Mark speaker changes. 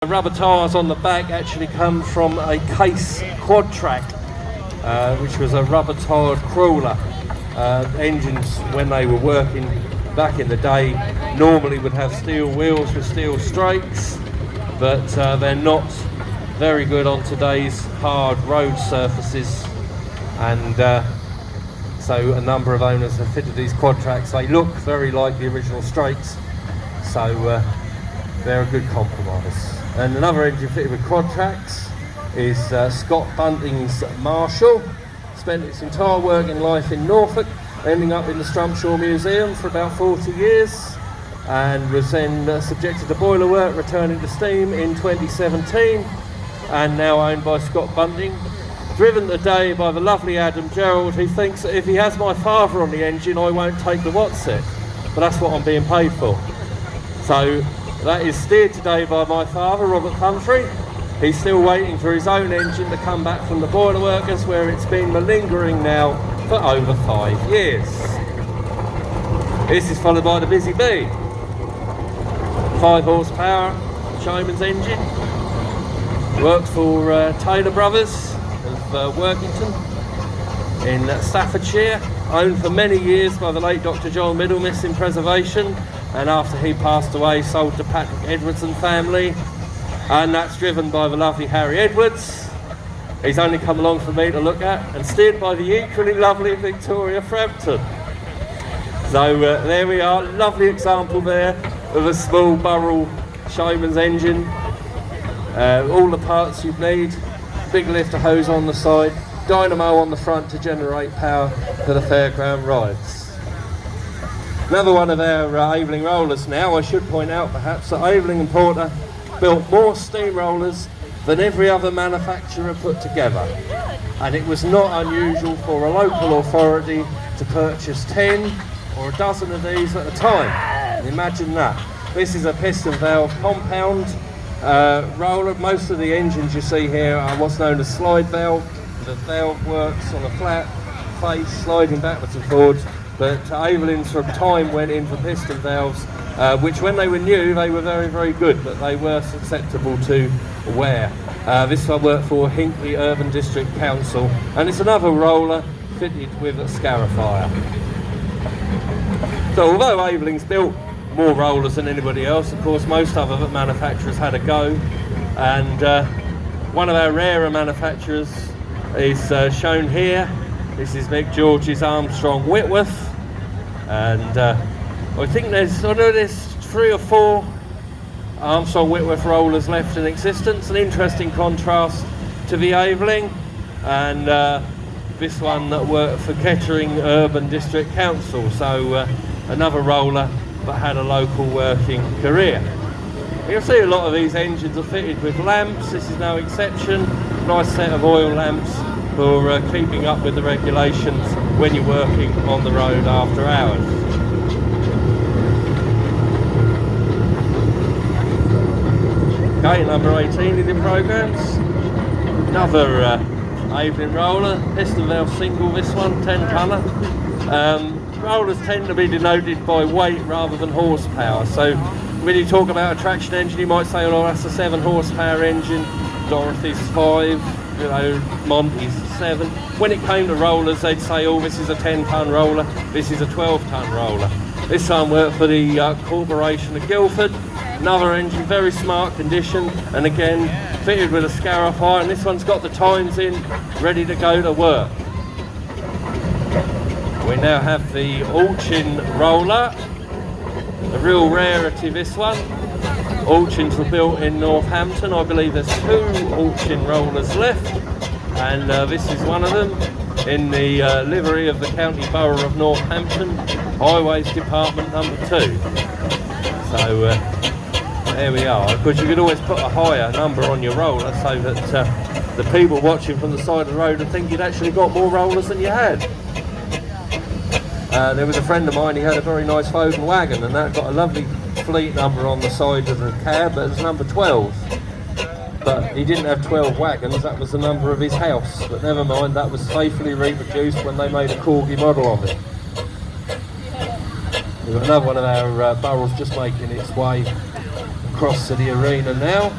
Speaker 1: The rubber tyres on the back actually come from a Case quad track, which was a rubber tyred crawler. Engines, when they were working back in the day, normally would have steel wheels with steel strakes, but they're not very good on today's hard road surfaces, and so a number of owners have fitted these quad tracks. They look very like the original strakes, so they're a good compromise. And another engine fitted with quad tracks is Scott Bunting's Marshall. Spent its entire working life in Norfolk, ending up in the Strumpshaw Museum for about 40 years, and was then subjected to boiler work, returning to steam in 2017, and now owned by Scott Bunting. Driven today by the lovely Adam Gerald, who thinks that if he has my father on the engine, I won't take the Watt set, but that's what I'm being paid for. So that is steered today by my father, Robert Humphrey. He's still waiting for his own engine to come back from the boiler workers, where it's been malingering now for over 5 years. This is followed by the Busy Bee. 5 horsepower showman's engine. Worked for Taylor Brothers of Workington in Staffordshire. Owned for many years by the late Dr. John Middlemiss in preservation, and after he passed away, sold to Patrick Edwards and family. And that's driven by the lovely Harry Edwards. He's only come along for me to look at, and steered by the equally lovely Victoria Frampton. So there we are, lovely example there of a small Burrell showman's engine. All the parts you'd need, big lifter hose on the side, dynamo on the front to generate power for the fairground rides. Another one of our Aveling rollers now. I should point out perhaps that Aveling and Porter built more steamrollers than every other manufacturer put together, and it was not unusual for a local authority to purchase 10 or a dozen of these at a time. Imagine that. This is a piston valve compound roller. Most of the engines you see here are what's known as slide valve. The valve works on a flat face, sliding backwards and forwards, but Avelings from time went in for piston valves, which when they were new they were very, very good, but they were susceptible to wear. This one worked for Hinckley Urban District Council, and it's another roller fitted with a scarifier. So although Aveling's built more rollers than anybody else, of course most other manufacturers had a go, and one of our rarer manufacturers is shown here. This is Mick George's Armstrong Whitworth, and I think there's 3 or 4 Armstrong Whitworth rollers left in existence. An interesting contrast to the Aveling, and this one that worked for Kettering Urban District Council, so another roller that had a local working career. You'll see a lot of these engines are fitted with lamps. This is no exception. Nice set of oil lamps for keeping up with the regulations when you're working on the road after hours. Okay, number 18 in the programmes. Another Aveling roller, piston valve single, this one, 10 tonner. Rollers tend to be denoted by weight rather than horsepower, so when you talk about a traction engine you might say, oh that's a 7 horsepower engine, Dorothy's 5, you know, Monty's 7. When it came to rollers they'd say, oh this is a 10 ton roller, this is a 12 ton roller. This one worked for the Corporation of Guildford. Another engine, very smart condition, and again fitted with a scarifier, and this one's got the tines in, ready to go to work. We now have the Alchin roller, a real rarity this one. Alchins were built in Northampton. I believe there's 2 Alchin rollers left, and this is one of them in the livery of the County Borough of Northampton, Highways Department number 2. So there we are. Of course you could always put a higher number on your roller so that the people watching from the side of the road would think you'd actually got more rollers than you had. There was a friend of mine, he had a very nice Foden wagon, and that got a lovely fleet number on the side of the cab, but it was number 12. But he didn't have 12 wagons, that was the number of his house. But never mind, that was faithfully reproduced when they made a corgi model of it. We've got another one of our barrels just making its way across to the arena now.